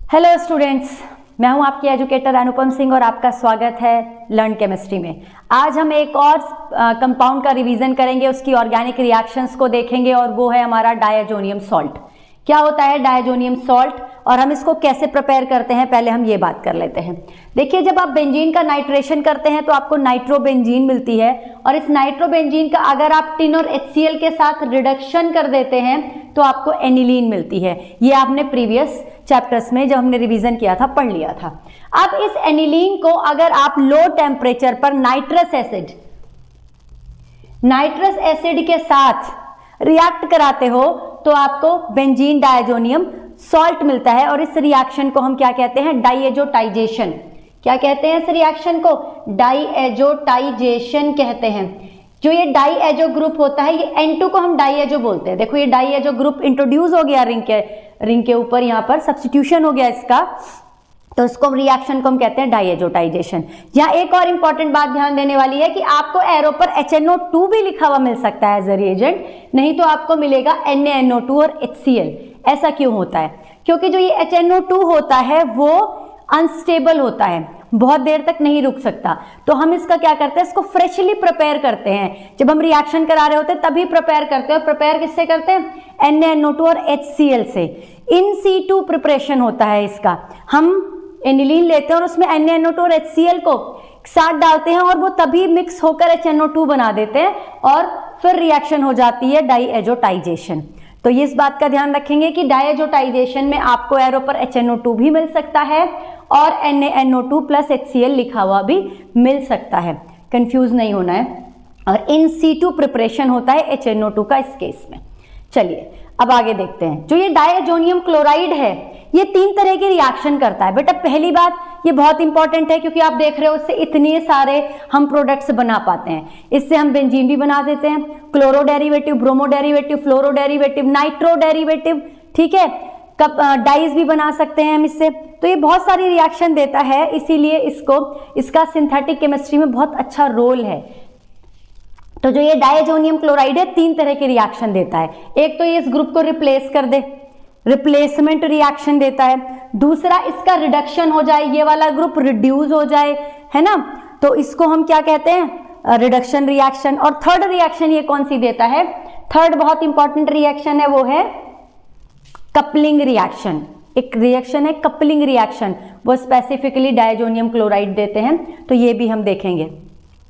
Hello students, मैं हूं आपकी एजुकेटर अनुपम सिंह और आपका स्वागत है लर्न केमिस्ट्री में। आज हम एक और कंपाउंड का रिवीजन करेंगे, उसकी ऑर्गेनिक रिएक्शंस को देखेंगे और वो है हमारा डायजोनियम सॉल्ट। क्या होता है डायजोनियम सॉल्ट और हम इसको कैसे प्रिपेयर करते हैं, पहले हम ये बात कर लेते हैं। देखिए, जब आप बेंजीन का नाइट्रेशन करते हैं तो आपको नाइट्रोबेंजीन मिलती है और इस नाइट्रोबेंजीन का अगर आप टिन और HCl के साथ रिडक्शन कर देते हैं तो आपको एनिलीन मिलती है। ये आपने प्रीवियस चैप्टर्स में जब हमने रिवीजन किया था पढ़ लिया था। अब इस एनिलीन को अगर आप लो टेम्परेचर पर नाइट्रस एसिड के साथ रिएक्ट कराते हो तो आपको बेंजीन डायजोनियम सॉल्ट मिलता है और इस रिएक्शन को हम क्या कहते हैं, डाइएजोटाइजेशन। क्या कहते हैं इस रिएक्शन को? डाइएजोटाइजेशन कहते हैं। जो ये डाइएजो ग्रुप होता है, ये N2 को हम डाइएजो बोलते हैं। देखो, ये डाइएजो ग्रुप इंट्रोड्यूस हो गया रिंग के ऊपर, यहाँ पर सब्स्टिट्यूशन हो गया इसका, तो इसको रिएक्शन को हम कहते हैं डाइएजोटाइजेशन। यहाँ एक और इंपॉर्टेंट बात ध्यान देने वाली है कि आपको एरो पर HNO2 भी लिखा हुआ मिल सकता है एज ए रिएजेंट, नहीं तो आपको मिलेगा NaNO2 और HCl। ऐसा क्यों होता है? क्योंकि जो ये HNO2 होता है वो अनस्टेबल होता है, बहुत देर तक नहीं रुक सकता। तो हम इसका क्या करते हैं, इसको फ्रेशली प्रिपेयर करते हैं। जब हम रिएक्शन करा रहे होते हैं तभी प्रिपेयर करते हैं। और प्रिपेयर किससे करते हैं? NaNO2 और HCl से। इन situ प्रिपरेशन होता है इसका। हम एनिलीन लेते हैं और उसमें NaNO2 और HCl को साथ डालते हैं और वो तभी मिक्स होकर HNO2 बना देते हैं और फिर रिएक्शन हो जाती है डाइएजोटाइजेशन। तो ये इस बात का ध्यान रखेंगे कि डाइएजोटाइजेशन में आपको एरो पर HNO2 भी मिल सकता है और NaNO2 प्लस HCl लिखा हुआ भी मिल सकता है, कंफ्यूज नहीं होना है। और इन situ प्रिपरेशन होता है HNO2 का इस केस में। चलिए अब आगे देखते हैं। जो ये डायजोनियम क्लोराइड है ये 3 तरह की रिएक्शन करता है। बेटा पहली बात, ये बहुत इंपॉर्टेंट है क्योंकि आप देख रहे हो इससे इतने सारे हम प्रोडक्ट्स बना पाते हैं। इससे हम बेंजीन भी बना देते हैं, क्लोरो डेरिवेटिव, ब्रोमो डेरिवेटिव, फ्लोरो डेरिवेटिव, नाइट्रो डेरिवेटिव, ठीक है, डाइज भी बना सकते हैं हम इससे। तो ये बहुत सारी रिएक्शन देता है, इसीलिए इसका सिंथेटिक केमिस्ट्री में बहुत अच्छा रोल है। तो जो ये डायजोनियम क्लोराइड है 3 तरह की रिएक्शन देता है। एक तो ये इस ग्रुप को रिप्लेस कर दे, रिप्लेसमेंट रिएक्शन देता है। दूसरा, इसका रिडक्शन हो जाए, ये वाला ग्रुप रिड्यूस हो जाए, है ना, तो इसको हम क्या कहते हैं, रिडक्शन रिएक्शन। और थर्ड रिएक्शन ये कौन सी देता है? थर्ड बहुत इंपॉर्टेंट रिएक्शन है, वो है कपलिंग रिएक्शन। एक रिएक्शन है कपलिंग रिएक्शन, वो स्पेसिफिकली डायजोनियम क्लोराइड देते हैं। तो ये भी हम देखेंगे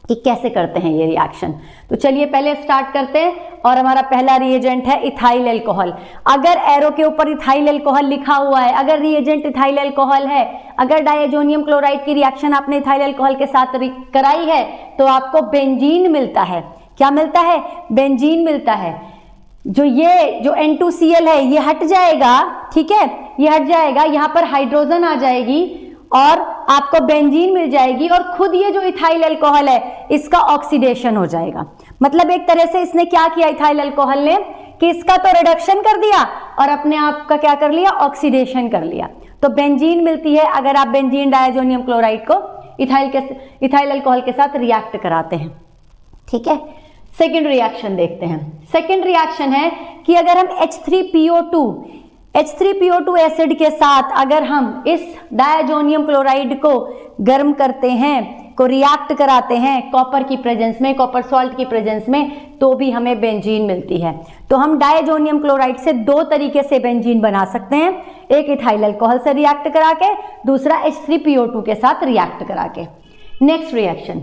कि कैसे करते हैं ये रिएक्शन। तो चलिए पहले स्टार्ट करते हैं और हमारा पहला रिएजेंट है इथाइल अल्कोहल। अगर एरो के ऊपर इथाइल अल्कोहल लिखा हुआ है, अगर रिएजेंट इथाइल अल्कोहल है, अगर डायजोनियम क्लोराइड की रिएक्शन आपने इथाइल अल्कोहल के साथ कराई है तो आपको बेंजीन मिलता है। क्या मिलता है? बेंजीन मिलता है। जो N2Cl है ये हट जाएगा, ठीक है, ये हट जाएगा, यहाँ पर हाइड्रोजन आ जाएगी और आपको बेंजीन मिल जाएगी और खुद ये जो इथाइल अल्कोहल है इसका ऑक्सीडेशन हो जाएगा। मतलब एक तरह से इसने क्या किया इथाइल अल्कोहल ने कि इसका तो रिडक्शन कर दिया और अपने आप का क्या कर लिया, ऑक्सीडेशन कर लिया। तो बेंजीन मिलती है अगर आप बेंजीन डायजोनियम क्लोराइड को इथाइल अल्कोहल के साथ रिएक्ट कराते हैं, ठीक है। सेकेंड रिएक्शन देखते हैं। सेकेंड रिएक्शन है कि अगर हम H3PO2 एसिड के साथ अगर हम इस डायजोनियम क्लोराइड को गर्म करते हैं, को रिएक्ट कराते हैं कॉपर की प्रेजेंस में, कॉपर सॉल्ट की प्रेजेंस में, तो भी हमें बेंजीन मिलती है। तो हम डायजोनियम क्लोराइड से 2 तरीके से बेंजीन बना सकते हैं, एक इथाइल अल्कोहल से रिएक्ट करा के, दूसरा H3PO2 के साथ रिएक्ट करा के। नेक्स्ट रिएक्शन,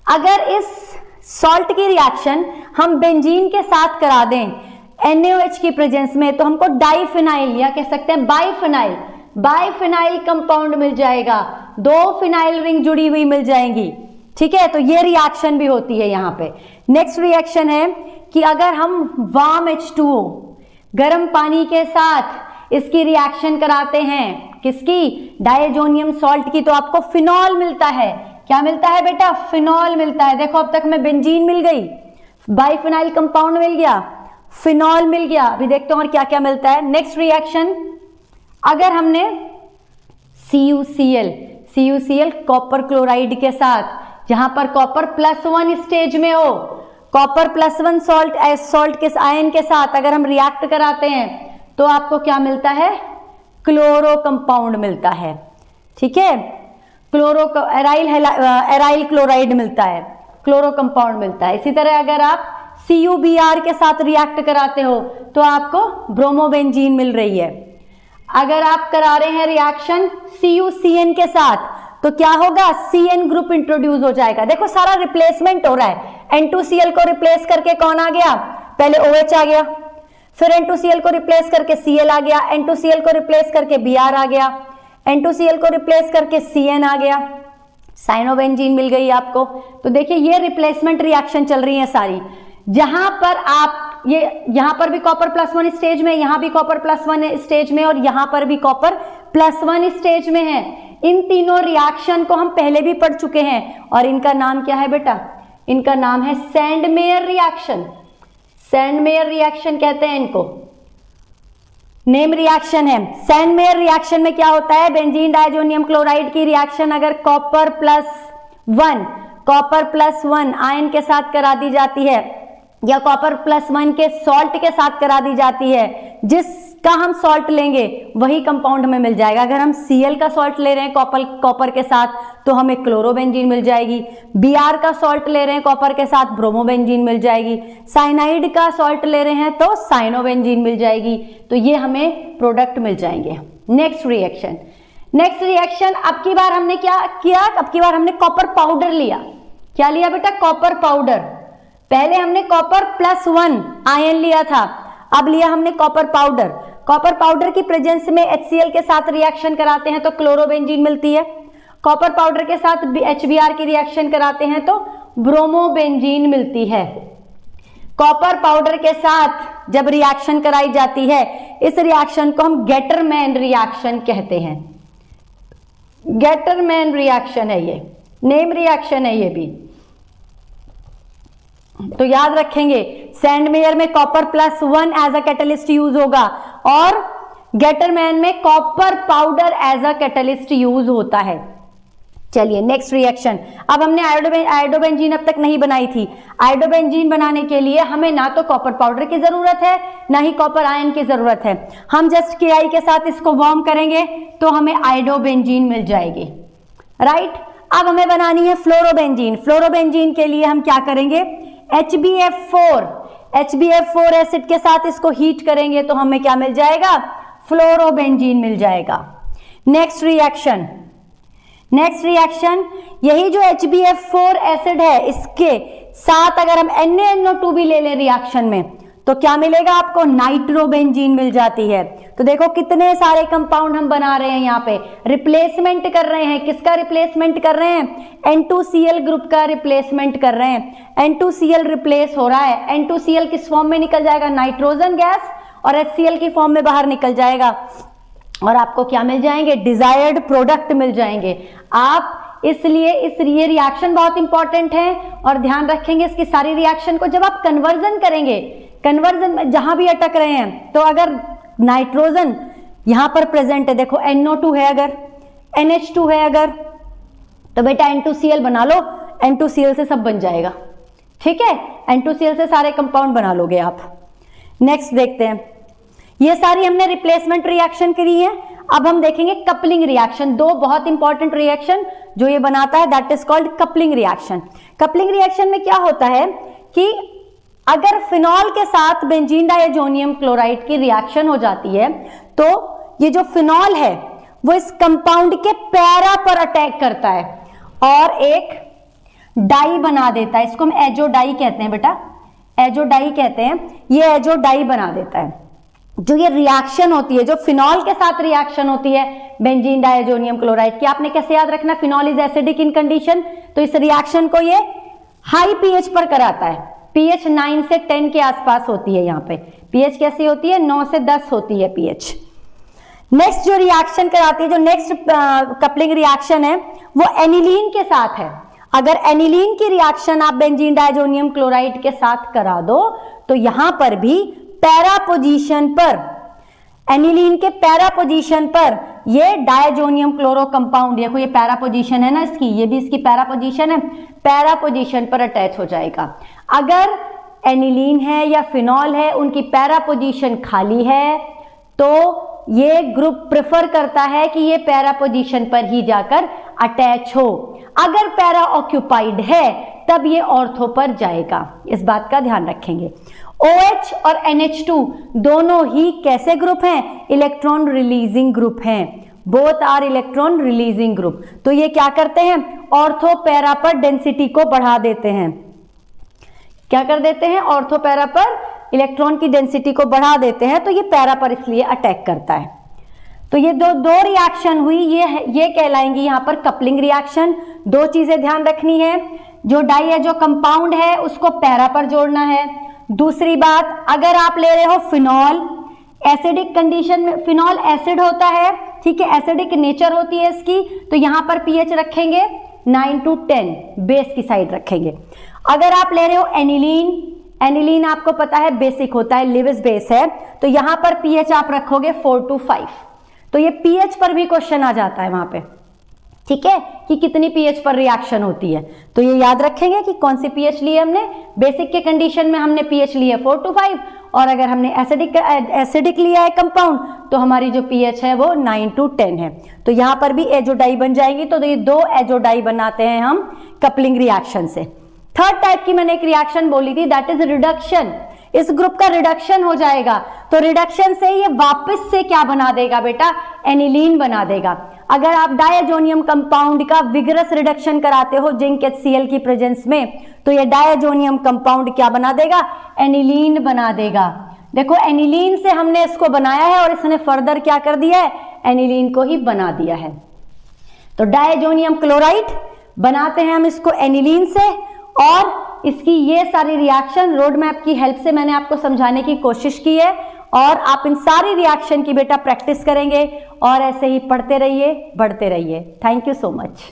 अगर इस सॉल्ट की रिएक्शन हम बेंजीन के साथ करा दें NaOH की प्रेजेंस में, तो हमको डाइफिनाइल या कह सकते हैं बाइफिनाइल कंपाउंड मिल जाएगा। 2 फिनाइल रिंग जुड़ी हुई मिल जाएंगी, ठीक है। तो ये रिएक्शन भी होती है यहाँ पे। नेक्स्ट रिएक्शन है कि अगर हम वार्म H2O गर्म पानी के साथ इसकी रिएक्शन कराते हैं, किसकी, डायजोनियम सॉल्ट की, तो आपको फिनॉल मिलता है। क्या मिलता है बेटा? फिनॉल मिलता है। देखो अब तक में बेंजीन मिल गई, बाइफिनाइल कंपाउंड मिल गया, फिनॉल मिल गया। अभी देखते हैं और क्या क्या मिलता है। नेक्स्ट रिएक्शन, अगर हमने CuCl कॉपर क्लोराइड के साथ, जहां पर कॉपर +1 स्टेज में हो, कॉपर +1 सॉल्ट के आयन के साथ अगर हम रिएक्ट कराते हैं तो आपको क्या मिलता है? क्लोरो कंपाउंड मिलता है, ठीक है, एराइल क्लोराइड मिलता है, क्लोरो कंपाउंड मिलता है। इसी तरह अगर आप CuBr के साथ रिएक्ट कराते हो तो आपको ब्रोमोबेंजीन मिल रही है। अगर आप करा रहे हैं रिएक्शन CuCN के साथ तो क्या होगा, CN ग्रुप इंट्रोड्यूस हो जाएगा। देखो सारा रिप्लेसमेंट हो रहा है। N2Cl को रिप्लेस करके कौन आ गया, पहले OH आ गया, फिर N2Cl को रिप्लेस करके Cl आ गया, N2Cl को रिप्लेस करके Br आ गया, N2Cl को रिप्लेस करके CN आ गया, साइनोबेंजीन मिल गई आपको। तो देखिए ये रिप्लेसमेंट रिएक्शन चल रही है सारी। जहां पर आप ये यहां पर भी कॉपर +1 स्टेज में, यहां भी कॉपर +1 स्टेज में और यहां पर भी कॉपर +1 स्टेज में है। इन तीनों रिएक्शन को हम पहले भी पढ़ चुके हैं और इनका नाम क्या है बेटा, इनका नाम है सैंडमेयर रिएक्शन। सैंडमेयर रिएक्शन कहते हैं इनको, नेम रिएक्शन है। सैंडमेयर रिएक्शन में क्या होता है, बेंजीन डायजोनियम क्लोराइड की रिएक्शन अगर कॉपर +1 आयन के साथ करा दी जाती है या कॉपर +1 के सॉल्ट के साथ करा दी जाती है, जिसका हम सॉल्ट लेंगे वही कंपाउंड में मिल जाएगा। अगर हम Cl का सॉल्ट ले रहे हैं कॉपर के साथ तो हमें क्लोरोबेंजीन मिल जाएगी, Br का सॉल्ट ले रहे हैं कॉपर के साथ ब्रोमोबेंजीन मिल जाएगी, साइनाइड का सॉल्ट ले रहे हैं तो साइनोबेंजीन मिल जाएगी। तो ये हमें प्रोडक्ट मिल जाएंगे। नेक्स्ट रिएक्शन अब की बार हमने क्या किया, अब की बार हमने कॉपर पाउडर लिया। क्या लिया बेटा, कॉपर पाउडर। पहले हमने कॉपर +1 आयन लिया था, अब लिया हमने कॉपर पाउडर। कॉपर पाउडर की प्रेजेंस में HCl के साथ रिएक्शन कराते हैं तो क्लोरोबेंजीन मिलती है, कॉपर पाउडर के साथ HBr की रिएक्शन कराते हैं तो ब्रोमोबेंजीन मिलती है। कॉपर पाउडर के साथ जब रिएक्शन कराई जाती है इस रिएक्शन को हम गेटरमैन रिएक्शन कहते हैं। गेटरमैन रिएक्शन है ये, नेम रिएक्शन है ये भी, तो याद रखेंगे। सैंडमेयर में copper +1 as a catalyst use होगा और गेटरमैन में copper powder as a catalyst use होता है। चलिए नेक्स्ट रिएक्शन। अब हमने आयोडोबेंजीन अब तक नहीं बनाई थी। आयोडोबेंजीन बनाने के लिए हमें ना तो कॉपर पाउडर की जरूरत है ना ही कॉपर आयन की जरूरत है। हम जस्ट KI के साथ इसको वार्म करेंगे तो हमें आयोडोबेंजीन मिल जाएगी, राइट। अब हमें बनानी है फ्लोरोबेंजीन। फ्लोरोबेंजीन के लिए हम क्या करेंगे, HbF4 एसिड के साथ इसको हीट करेंगे तो हमें क्या मिल जाएगा, फ्लोरोबेंजीन मिल जाएगा। नेक्स्ट रिएक्शन यही जो HbF4 एसिड है इसके साथ अगर हम NaNO2 भी ले लें रिएक्शन में तो क्या मिलेगा आपको, नाइट्रोबेंजीन मिल जाती है। तो देखो कितने सारे कंपाउंड हम बना रहे हैं, यहाँ पे रिप्लेसमेंट कर रहे हैं। किसका रिप्लेसमेंट कर रहे हैं, N2Cl ग्रुप का रिप्लेसमेंट कर रहे हैं। N2Cl रिप्लेस हो रहा है, N2Cl किस फॉर्म में निकल जाएगा, नाइट्रोजन गैस, और HCl की फॉर्म में बाहर निकल जाएगा और आपको क्या मिल जाएंगे, डिजायर्ड प्रोडक्ट मिल जाएंगे। आप इसलिए ये रिएक्शन बहुत इंपॉर्टेंट है और ध्यान रखेंगे इसकी सारी रिएक्शन को। जब आप कन्वर्जन करेंगे, कन्वर्जन में जहां भी अटक रहे हैं तो अगर नाइट्रोजन यहां पर प्रेजेंट है, देखो NO2 है, अगर NH2 है अगर, तो बेटा N2Cl बना लो, N2Cl से सब बन जाएगा, ठीक है। N2Cl से सारे कंपाउंड बना लोगे आप। नेक्स्ट देखते हैं, ये सारी हमने रिप्लेसमेंट रिएक्शन करी है। अब हम देखेंगे कपलिंग रिएक्शन। दो बहुत इंपॉर्टेंट रिएक्शन जो ये बनाता है, that is called coupling reaction. Coupling reaction में क्या होता है कि अगर फिनॉल के साथ बेंजीन डायजोनियम क्लोराइड की रिएक्शन हो जाती है तो ये जो फिनॉल है वो इस कंपाउंड के पैरा पर अटैक करता है और एक डाई बना देता है। इसको हम एजो डाई कहते हैं बेटा, एजो डाई कहते हैं। ये एजो डाई बना देता है। जो ये रिएक्शन होती है, जो फिनॉल के साथ रिएक्शन होती है बेंजीन डायजोनियम क्लोराइड की, आपने कैसे याद रखना, phenol is acidic in condition, तो इस रिएक्शन को ये हाई पीएच पर कराता है। पीएच 9 से 10 के आसपास होती है। यहाँ पे पीएच कैसी होती है, 9 से 10 होती है पीएच। नेक्स्ट जो रिएक्शन कराती है, जो नेक्स्ट कपलिंग रिएक्शन है वो एनिलीन के साथ है। अगर एनिलीन की रिएक्शन आप बेंजीन डायजोनियम क्लोराइड के साथ करा दो तो यहां पर भी पैरा पोजीशन पर, एनिलीन के पैरा पोजीशन पर ये डायजोनियम क्लोरो कंपाउंड, देखो ये पैरा पोजीशन है ना इसकी, ये भी इसकी पैरा पोजीशन है, पैरा पोजीशन पर अटैच हो जाएगा। अगर एनिलीन है या फिनॉल है, उनकी पैरा पोजीशन खाली है तो ये ग्रुप प्रेफर करता है कि ये पैरा पोजीशन पर ही जाकर अटैच हो। अगर पैरा ऑक्यूपाइड है तब ये ऑर्थो पर जाएगा, इस बात का ध्यान रखेंगे। OH और NH2 दोनों ही कैसे ग्रुप हैं? इलेक्ट्रॉन रिलीजिंग ग्रुप हैं, both are electron releasing group. तो ये क्या करते हैं? ऑर्थो पैरा पर डेंसिटी को बढ़ा देते हैं। क्या कर देते हैं? ऑर्थो पैरा पर इलेक्ट्रॉन की डेंसिटी को बढ़ा देते हैं, तो ये पैरा पर इसलिए अटैक करता है। तो ये दो रिएक्शन हुई, ये कहलाएंगी यहाँ पर कपलिंग रिएक्शन। दो चीजें ध्यान रखनी है, जो डाइएजो कंपाउंड है उसको पैरा पर जोड़ना है। दूसरी बात, अगर आप ले रहे हो फिनॉल, एसिडिक कंडीशन में फिनॉल एसिड होता है, ठीक है, एसिडिक नेचर होती है इसकी, तो यहाँ पर पीएच रखेंगे 9 to 10, बेस की साइड रखेंगे। अगर आप ले रहे हो एनिलीन, एनिलीन आपको पता है बेसिक होता है, लिविस बेस है, तो यहां पर पीएच आप रखोगे 4 to 5। तो ये पीएच पर भी क्वेश्चन आ जाता है वहां पे, ठीक है, कि कितनी पीएच पर रिएक्शन होती है। तो ये याद रखेंगे कि कौन सी पीएच ली है हमने। बेसिक के कंडीशन में हमने पीएच ली है 4 to 5, और अगर हमने एसिडिक लिया है कंपाउंड तो हमारी जो पीएच है वो 9 to 10 है। तो यहां पर भी एजोडाई बन जाएगी। तो ये दो एजोडाई बनाते हैं हम कपलिंग रिएक्शन से। थर्ड टाइप की मैंने एक रिएक्शन बोली थी, दैट इज रिडक्शन। इस ग्रुप का रिडक्शन हो जाएगा, तो रिडक्शन से ये वापस से क्या बना देगा बेटा? एनिलीन बना देगा। अगर आप डायजोनियम कंपाउंड का विगरस रिडक्शन कराते हो जिंक HCl की प्रेजेंस में, तो ये डायजोनियम कंपाउंड क्या बना देगा? एनिलीन बना देगा। देखो एनिलीन से हमने इसको बनाया है और इसने फर्दर क्या कर दिया है? एनिलीन को ही बना दिया है। तो डायजोनियम क्लोराइड बनाते हैं हम इसको एनिलीन से, और इसकी ये सारी रिएक्शन रोड मैप की हेल्प से मैंने आपको समझाने की कोशिश की है, और आप इन सारी रिएक्शन की बेटा प्रैक्टिस करेंगे और ऐसे ही पढ़ते रहिए, बढ़ते रहिए। Thank you so much.